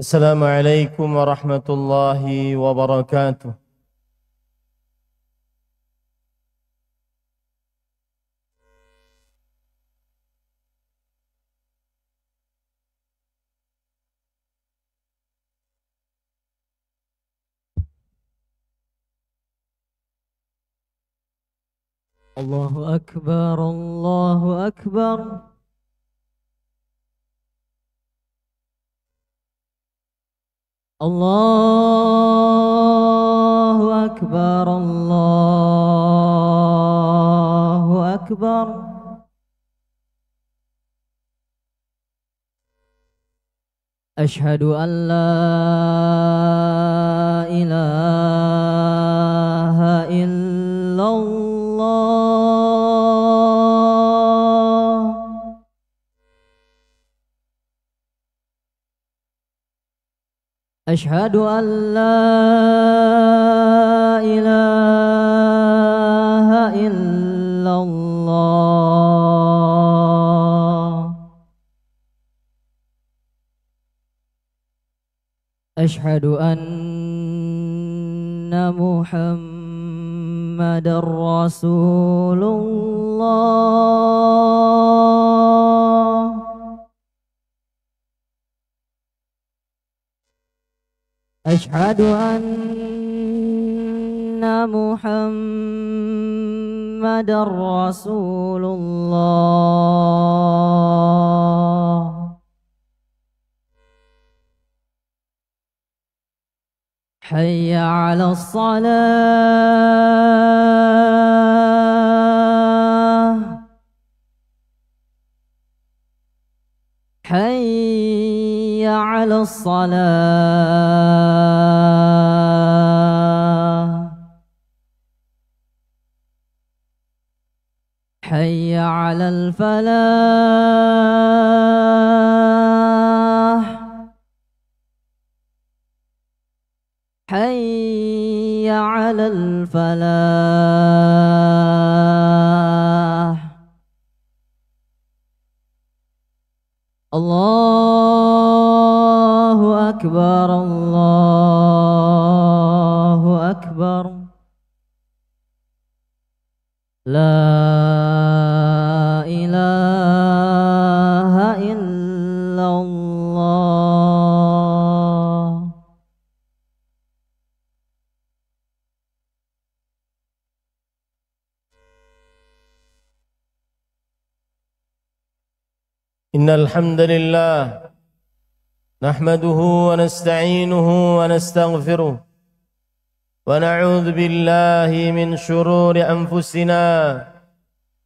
السلام عليكم ورحمة الله وبركاته. الله أكبر الله أكبر. الله أكبر الله أكبر. أشهد أن لا إله إلا الله. أشهد أن لا إله إلا الله. أشهد أن محمدا رسول الله. أشهد أن محمدا رسول الله. حي على الصلاة. حي على الصلاة. حي على الفلاح. حي على الفلاح. الله أكبر الله أكبر. لا إله إلا الله. إن الحمد لله نحمده ونستعينه ونستغفره ونعوذ بالله من شرور أنفسنا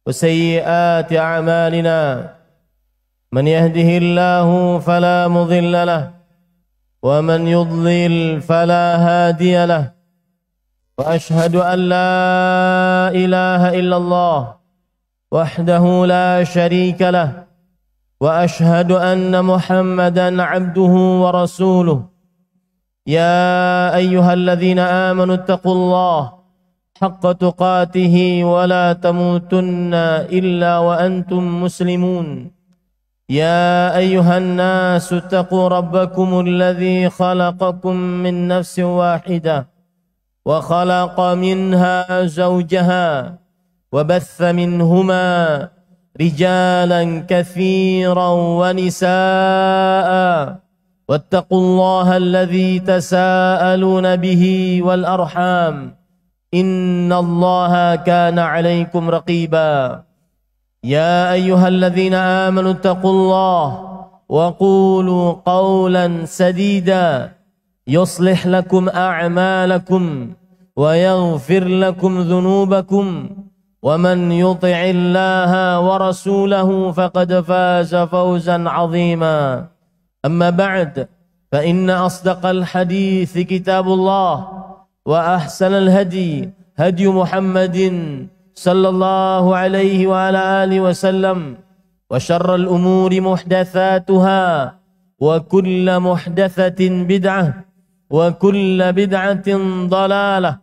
وسيئات أعمالنا. من يهده الله فلا مضل له ومن يضلل فلا هادي له. وأشهد أن لا إله إلا الله وحده لا شريك له، وأشهد أن محمدا عبده ورسوله. يا أيها الذين آمنوا اتقوا الله حق تقاته ولا تموتن إلا وأنتم مسلمون. يا أيها الناس اتقوا ربكم الذي خلقكم من نفس واحدة وخلق منها زوجها وبث منهما رجالا كثيرا ونساء. واتقوا الله الذي تساءلون به والأرحام إن الله كان عليكم رقيبا. يا أيها الذين آمنوا اتقوا الله وقولوا قولا سديدا يصلح لكم أعمالكم ويغفر لكم ذنوبكم، ومن يطع الله ورسوله فقد فاز فوزا عظيما. أما بعد، فإن أصدق الحديث كتاب الله، وأحسن الهدي هدي محمد صلى الله عليه وعلى آله وسلم، وشر الأمور محدثاتها، وكل محدثة بدعة، وكل بدعة ضلالة،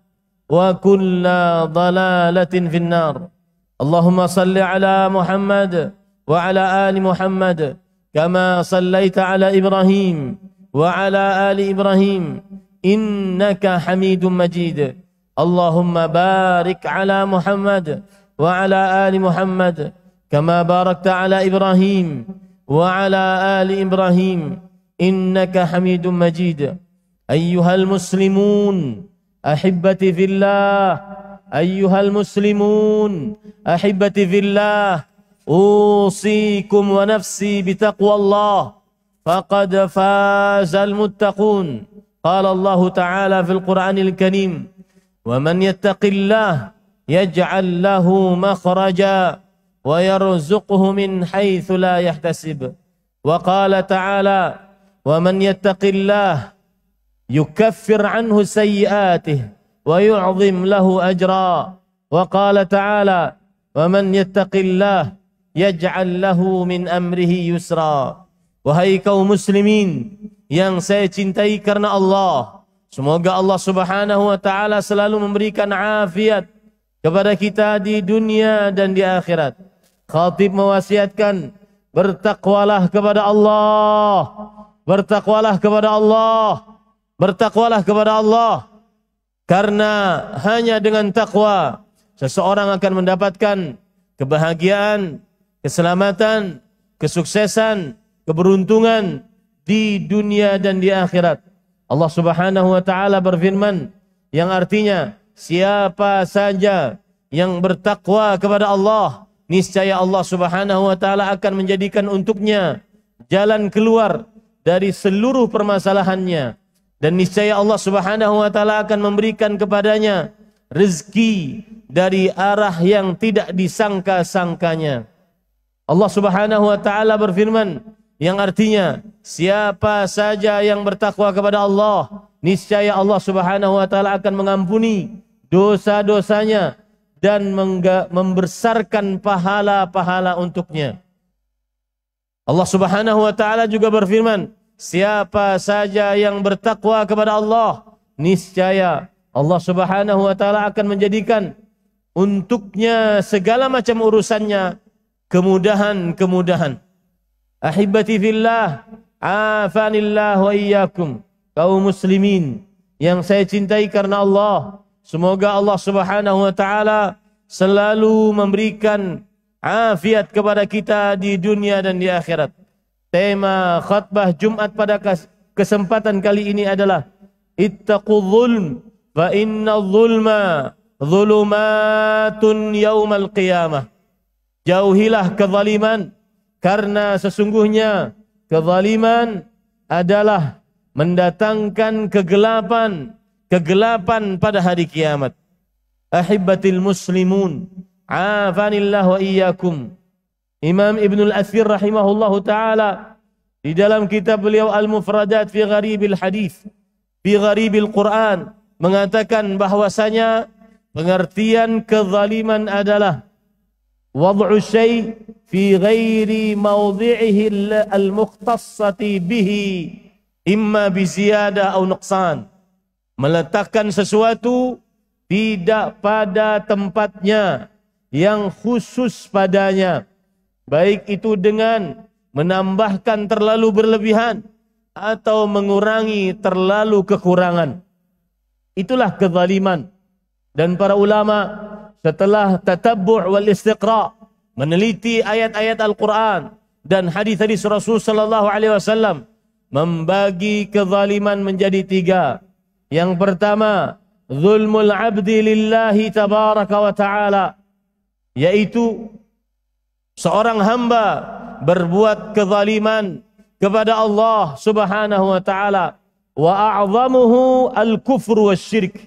وكل ضلالة في النار. اللهم صل على محمد وعلى آل محمد كما صليت على إبراهيم وعلى آل إبراهيم إنك حميد مجيد. اللهم بارك على محمد وعلى آل محمد كما باركت على إبراهيم وعلى آل إبراهيم إنك حميد مجيد. أيها المسلمون أحبتي في الله، أيها المسلمون أحبتي في الله، أوصيكم ونفسي بتقوى الله فقد فاز المتقون. قال الله تعالى في القرآن الكريم: ومن يتق الله يجعل له مخرجا ويرزقه من حيث لا يحتسب. وقال تعالى: ومن يتق الله يكفر عنه سيئاته ويعظم له أجرا. وقال تعالى: ومن يتق الله يجعل له من أمره يسرا. Wahai kaum muslimin yang saya cintai karena Allah, semoga Allah Subhanahu wa taala selalu memberikan afiat kepada kita di dunia dan di akhirat. Khatib mewasiatkan, bertakwalah kepada Allah, bertakwalah kepada Allah, bertakwalah kepada Allah, karena hanya dengan takwa seseorang akan mendapatkan kebahagiaan, keselamatan, kesuksesan, keberuntungan di dunia dan di akhirat. Allah Subhanahu wa taala berfirman yang artinya, siapa saja yang bertakwa kepada Allah, niscaya Allah Subhanahu wa taala akan menjadikan untuknya jalan keluar dari seluruh permasalahannya, dan niscaya Allah Subhanahu wa taala akan memberikan kepadanya rezeki dari arah yang tidak disangka-sangkanya. Allah Subhanahu wa taala berfirman yang artinya, siapa saja yang bertakwa kepada Allah, niscaya Allah Subhanahu wa taala akan mengampuni dosa-dosanya dan membesarkan pahala-pahala untuknya. Allah Subhanahu wa taala juga berfirman, siapa saja yang bertakwa kepada Allah, niscaya Allah Subhanahu wa taala akan menjadikan untuknya segala macam urusannya kemudahan-kemudahan. Ahibati fillah, afanillah wa iyyakum. Kaum muslimin yang saya cintai karena Allah, semoga Allah Subhanahu wa taala selalu memberikan afiat kepada kita di dunia dan di akhirat. Tema khutbah Jumat pada kesempatan kali ini adalah ittaqul zulm fa innal zulma zulumatun yaumal qiyamah. Jauhilah kezaliman, karena sesungguhnya kezaliman adalah mendatangkan kegelapan, kegelapan pada hari kiamat. Ahibbatil muslimun, afanillah wa iyyakum. Imam Ibn al-Athir rahimahullahu ta'ala di dalam kitab beliau Al-Mufradat fi Gharibil Hadith, fi Gharibil Quran, mengatakan bahwasanya pengertian kezaliman adalah wad'u syai' fi ghairi mawdhi'ihi al-mukhtassati bihi imma bi ziyadah atau nuqsan. Meletakkan sesuatu tidak pada tempatnya yang khusus padanya, baik itu dengan menambahkan terlalu berlebihan atau mengurangi terlalu kekurangan. Itulah kezaliman. Dan para ulama setelah tatabbu' wal istiqra', meneliti ayat-ayat Al-Quran dan hadis-hadis Rasul sallallahu alaihi wasallam, membagi kezaliman menjadi tiga. Yang pertama, zulmul abdi lillahi tabaraka wa ta'ala, yaitu seorang hamba berbuat kezaliman kepada Allah Subhanahu wa ta'ala. Wa a'zamuhu al-kufru wasy-syirk.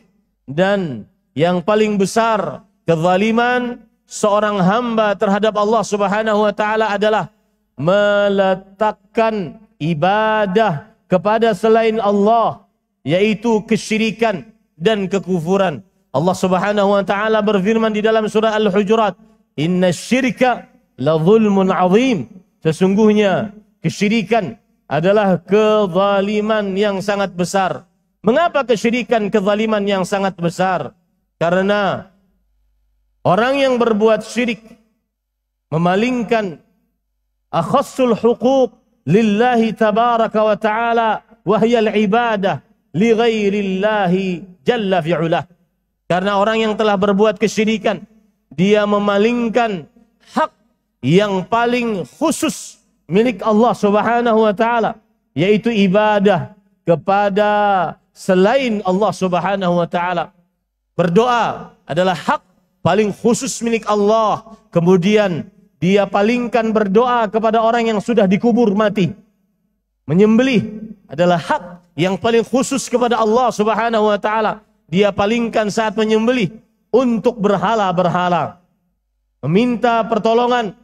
Dan yang paling besar kezaliman seorang hamba terhadap Allah Subhanahu wa ta'ala adalah meletakkan ibadah kepada selain Allah, yaitu kesyirikan dan kekufuran. Allah Subhanahu wa ta'ala berfirman di dalam surah Al-Hujurat, inna syirka la zulmun azim. Sesungguhnya kesyirikan adalah kezaliman yang sangat besar. Mengapa kesyirikan kezaliman yang sangat besar? Karena orang yang berbuat syirik memalingkan akhassul huquq lillahi tabaraka wa ta'ala wahyal ibadah li ghairillahi jalla fi'ulah. Karena orang yang telah berbuat kesyirikan, dia memalingkan hak yang paling khusus milik Allah Subhanahu wa taala, yaitu ibadah kepada selain Allah Subhanahu wa taala. Berdoa adalah hak paling khusus milik Allah. Kemudian dia palingkan berdoa kepada orang yang sudah dikubur mati. Menyembelih adalah hak yang paling khusus kepada Allah Subhanahu wa taala. Dia palingkan saat menyembelih untuk berhala-berhala. Meminta pertolongan,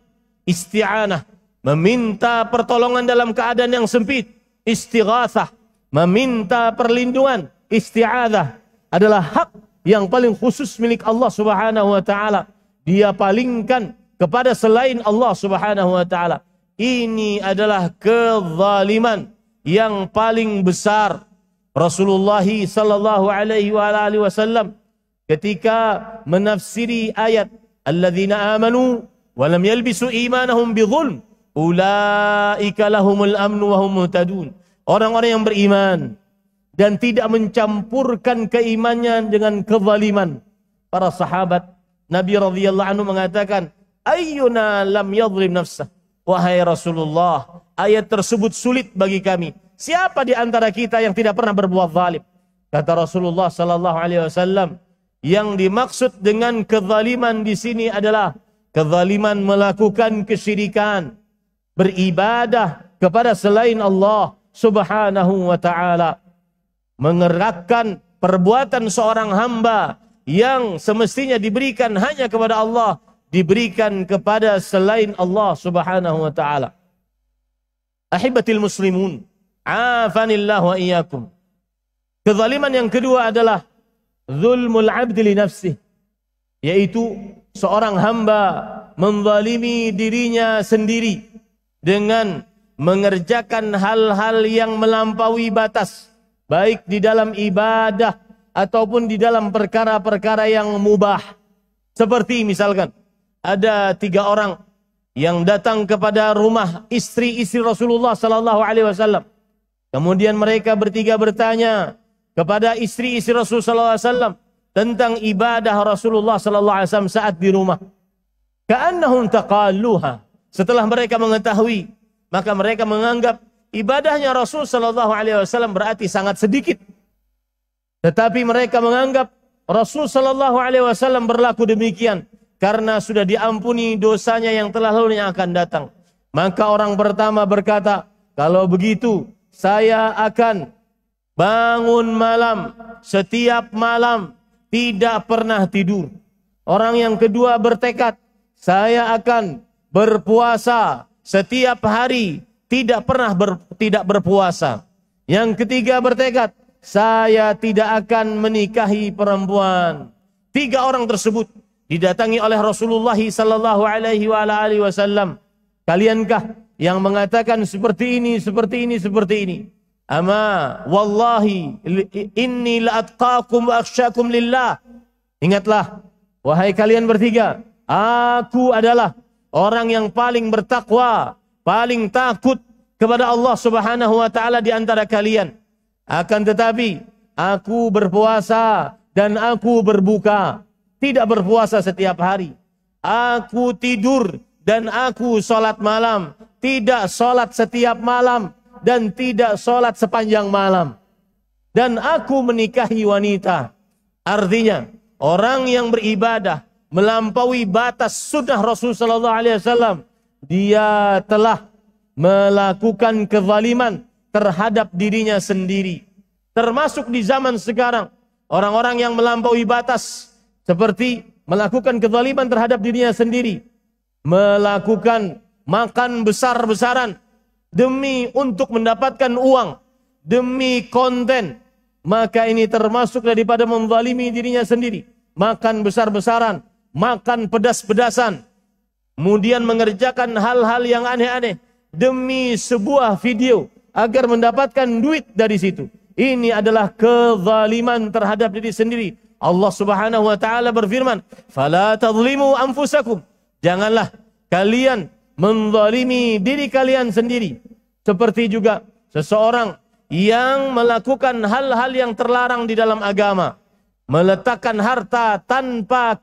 isti'anah. Meminta pertolongan dalam keadaan yang sempit, istighatsah. Meminta perlindungan, isti'adzah, adalah hak yang paling khusus milik Allah Subhanahu wa taala. Dia palingkan kepada selain Allah Subhanahu wa taala. Ini adalah kezaliman yang paling besar. Rasulullah sallallahu alaihi wasallam ketika menafsiri ayat alladzina amanu wa lam yalbisu imanahum bidzulm ulaika lahumul amnu wa hum muhtadun. Orang-orang yang beriman dan tidak mencampurkan keimannya dengan kezaliman. Para sahabat Nabi radhiyallahu anhu mengatakan, ayyuna lam yadhlim nafsah. Wahai Rasulullah, ayat tersebut sulit bagi kami. Siapa di antara kita yang tidak pernah berbuat zalim? Kata Rasulullah sallallahu alaihi wasallam, yang dimaksud dengan kezaliman di sini adalah kezaliman melakukan kesyirikan, beribadah kepada selain Allah Subhanahu wa taala, mengerakkan perbuatan seorang hamba yang semestinya diberikan hanya kepada Allah, diberikan kepada selain Allah Subhanahu wa taala. Ahibatil muslimun, afanillah wa iyyakum. Kezaliman yang kedua adalah zulmul abdi li nafsih, yaitu seorang hamba menzalimi dirinya sendiri dengan mengerjakan hal-hal yang melampaui batas, baik di dalam ibadah ataupun di dalam perkara-perkara yang mubah. Seperti misalkan ada 3 orang yang datang kepada rumah istri-istri Rasulullah sallallahu alaihi wasallam. Kemudian mereka bertiga bertanya kepada istri-istri Rasulullah sallallahu alaihi wasallam tentang ibadah Rasulullah sallallahu alaihi wasallam saat di rumah. Ka'annahum taqalluha. Setelah mereka mengetahui, maka mereka menganggap ibadahnya Rasul sallallahu alaihi wasallam berarti sangat sedikit. Tetapi mereka menganggap Rasul sallallahu alaihi wasallam berlaku demikian karena sudah diampuni dosanya yang telah lalu yang akan datang. Maka orang pertama berkata, kalau begitu saya akan bangun malam, setiap malam tidak pernah tidur. Orang yang kedua bertekad, saya akan berpuasa setiap hari, tidak pernah tidak berpuasa. Yang ketiga bertekad, saya tidak akan menikahi perempuan. 3 orang tersebut didatangi oleh Rasulullah sallallahu alaihi wasallam. Kaliankah yang mengatakan seperti ini, seperti ini, seperti ini? Ama wallahi inni la'atqakum wa akhsyakum lillah. Ingatlah, wahai kalian bertiga, aku adalah orang yang paling bertakwa, paling takut kepada Allah Subhanahu wa taala di antara kalian. Akan tetapi aku berpuasa dan aku berbuka, tidak berpuasa setiap hari. Aku tidur dan aku salat malam, tidak salat setiap malam dan tidak salat sepanjang malam. Dan aku menikahi wanita. Artinya, orang yang beribadah melampaui batas sunnah Rasul sallallahu alaihi wasallam, dia telah melakukan kezaliman terhadap dirinya sendiri. Termasuk di zaman sekarang, orang-orang yang melampaui batas seperti melakukan kezaliman terhadap dirinya sendiri, melakukan makan besar-besaran demi untuk mendapatkan uang, demi konten, maka ini termasuk daripada menzalimi dirinya sendiri. Makan besar-besaran, makan pedas-pedasan, kemudian mengerjakan hal-hal yang aneh-aneh demi sebuah video agar mendapatkan duit dari situ. Ini adalah kezaliman terhadap diri sendiri. Allah Subhanahu wa taala berfirman, "Fala tadhlimu anfusakum." Janganlah kalian menzalimi diri kalian sendiri. Seperti juga seseorang yang melakukan hal-hal yang terlarang di dalam agama, meletakkan harta tanpa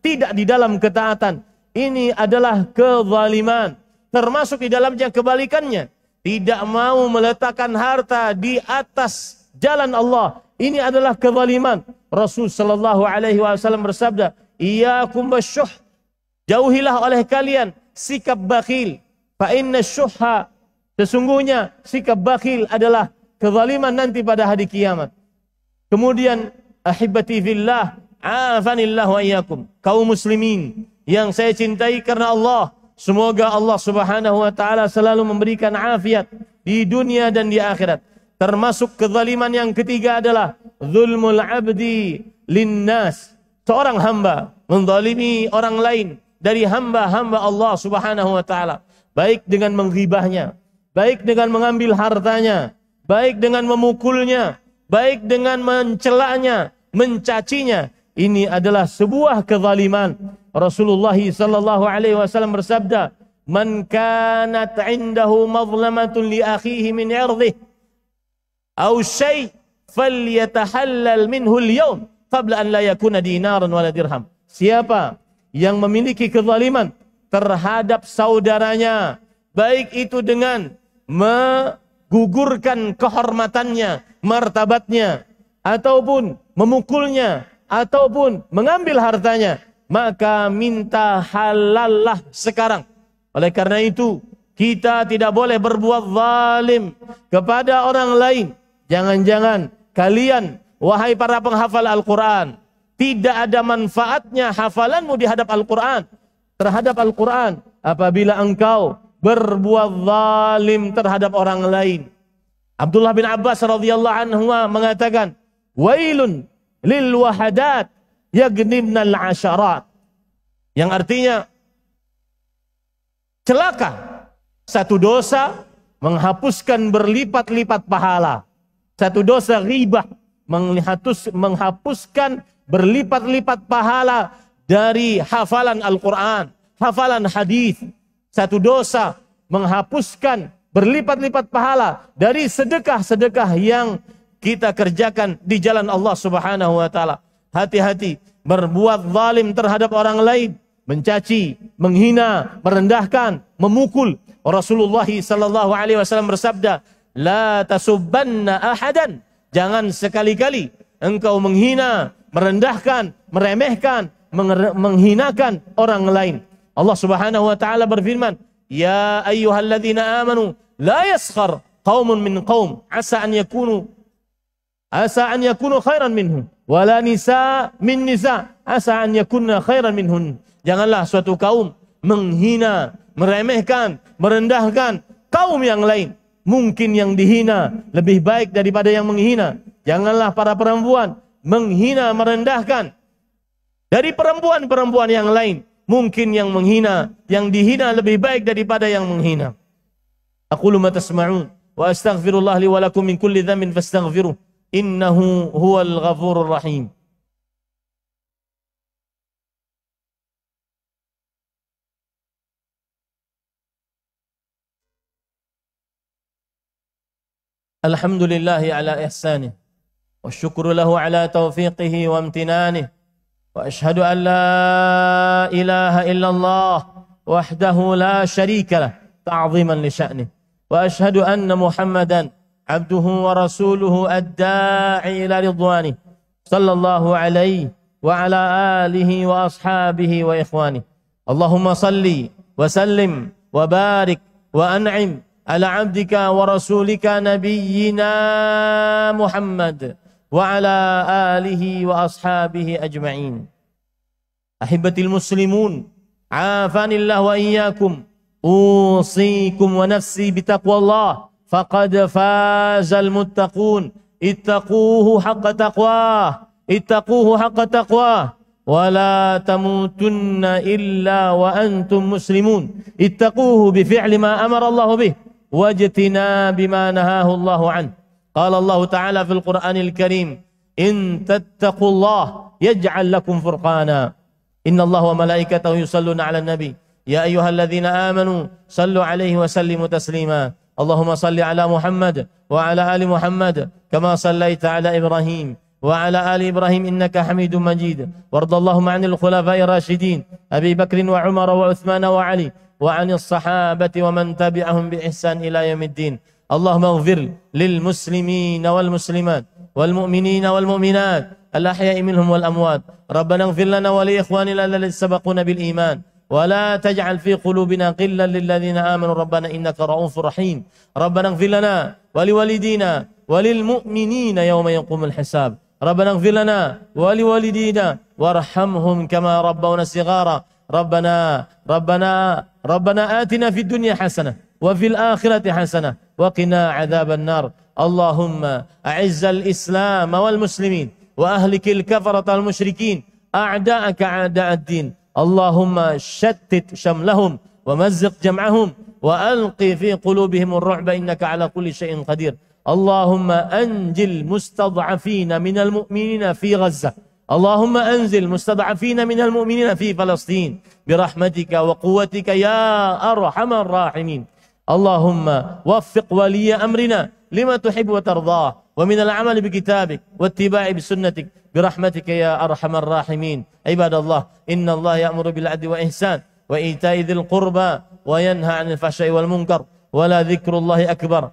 tidak di dalam ketaatan, ini adalah kezaliman. Termasuk di dalamnya kebalikannya, tidak mau meletakkan harta di atas jalan Allah, ini adalah kezaliman. Rasul sallallahu alaihi wasallam bersabda, "Iyyakum wasyuh." Jauhilah oleh kalian sikap bakhil. Fa inna syuhha, sesungguhnya sikap bakhil adalah kezaliman nanti pada hari kiamat. Kemudian, ahibati fillah, afanillah wa iyyakum. Kaum muslimin yang saya cintai karena Allah, semoga Allah Subhanahu wa taala selalu memberikan afiat di dunia dan di akhirat. Termasuk kezaliman yang ketiga adalah zulmul abdi linnas. Seorang hamba menzalimi orang lain dari hamba-hamba Allah Subhanahu wa taala, baik dengan menghibahnya, baik dengan mengambil hartanya, baik dengan memukulnya, baik dengan mencelanya, mencacinya. Ini adalah sebuah kezaliman. Rasulullah sallallahu alaihi wasallam bersabda, "Man kanat 'indahu mazlamatun li akhihi min 'irdihi aw syai' falyatahallal minhu al-yawm qabla an la yakuna dinaran wala dirham." Siapa yang memiliki kezaliman terhadap saudaranya, baik itu dengan menggugurkan kehormatannya, martabatnya, ataupun memukulnya, ataupun mengambil hartanya, maka minta halallah sekarang. Oleh karena itu, kita tidak boleh berbuat zalim kepada orang lain. Jangan-jangan kalian, wahai para penghafal Al-Quran, tidak ada manfaatnya hafalanmu di hadap Al-Quran, terhadap Al-Quran, apabila engkau berbuat zalim terhadap orang lain. Abdullah bin Abbas radhiyallahu anhu mengatakan, "Wailun lil wahadat yagnibna al-asharat." Yang artinya, celaka, satu dosa menghapuskan berlipat-lipat pahala. Satu dosa ghibah menghapuskan berlipat-lipat pahala dari hafalan Al-Quran, hafalan hadis. Satu dosa menghapuskan berlipat-lipat pahala dari sedekah-sedekah yang kita kerjakan di jalan Allah Subhanahu wa taala. Hati-hati berbuat zalim terhadap orang lain, mencaci, menghina, merendahkan, memukul. Rasulullah sallallahu alaihi wasallam bersabda, "La tasubbanna ahadan." Jangan sekali-kali engkau menghina, merendahkan, meremehkan, menghinakan orang lain. Allah Subhanahu wa taala berfirman, "Ya ayyuhalladzina amanu la yaskhar qaumun min qaum asa an yakunu khairan minhum wala nisa min nisa asa an yakunna khairan minhun." Janganlah suatu kaum menghina, meremehkan, merendahkan kaum yang lain. Mungkin yang dihina lebih baik daripada yang menghina. Janganlah para perempuan menghina, merendahkan dari perempuan-perempuan yang lain. Mungkin yang menghina, yang dihina lebih baik daripada yang menghina. Aqulu ma tasma'un wa astaghfirullah li wa lakum min kulli dhanbin fastaghfiruh innahu huwal ghafurur rahim. Alhamdulillahi ala ihsanih wa syukru lahu ala taufiqihi wa amtinanihi. وأشهد أن لا إله إلا الله وحده لا شريك له تعظيما لشأنه وأشهد أن محمدا عبده ورسوله الداعي إلى رضوانه صلى الله عليه وعلى آله وأصحابه وإخوانه اللهم صل وسلم وبارك وأنعم على عبدك ورسولك نبينا محمد وعلى آله وأصحابه أجمعين. أحبتي المسلمون، عافاني الله وإياكم، أوصيكم ونفسي بتقوى الله، فقد فاز المتقون. اتقوه حق تقواه، اتقوه حق تقواه، ولا تموتن إلا وأنتم مسلمون. اتقوه بفعل ما أمر الله به واجتناب ما نهاه الله عنه. قال الله تعالى في القرآن الكريم: إن تتقوا الله يجعل لكم فرقانا إن الله وملائكته يصلون على النبي يا أيها الذين آمنوا صلوا عليه وسلموا تسليما اللهم صل على محمد وعلى آل محمد كما صليت على إبراهيم وعلى آل إبراهيم إنك حميد مجيد. وارض اللهم عن الخلفاء الراشدين أبي بكر وعمر وعثمان وعلي وعن الصحابة ومن تبعهم بإحسان إلى يوم الدين. اللهم اغفر للمسلمين والمسلمات والمؤمنين والمؤمنات الأحياء منهم والأموات. ربنا اغفر لنا ولإخواننا الذين سبقونا بالإيمان ولا تجعل في قلوبنا غلا للذين آمنوا ربنا إنك رؤوف رحيم. ربنا اغفر لنا ولوالدينا وللمؤمنين يوم يقوم الحساب. ربنا اغفر لنا ولوالدينا وارحمهم كما ربونا صغارا. ربنا آتنا في الدنيا حسنة وفي الآخرة حسنة وقنا عذاب النار. اللهم أعز الإسلام والمسلمين وأهلك الكفرة المشركين أعداءك أعداء الدين. اللهم شتت شملهم ومزق جمعهم وألقي في قلوبهم الرعب إنك على كل شيء قدير. اللهم أنجل المستضعفين من المؤمنين في غزة. اللهم أنزل مستضعفين من المؤمنين في فلسطين برحمتك وقوتك يا أرحم الراحمين. اللهم وفق ولي أمرنا لما تحب وترضاه ومن العمل بكتابك واتباع بسنتك برحمتك يا أرحم الراحمين. عباد الله، إن الله يأمر بالعدل والإحسان وإيتاء ذي القربى وينهى عن الفحشاء والمنكر ولذكر الله أكبر.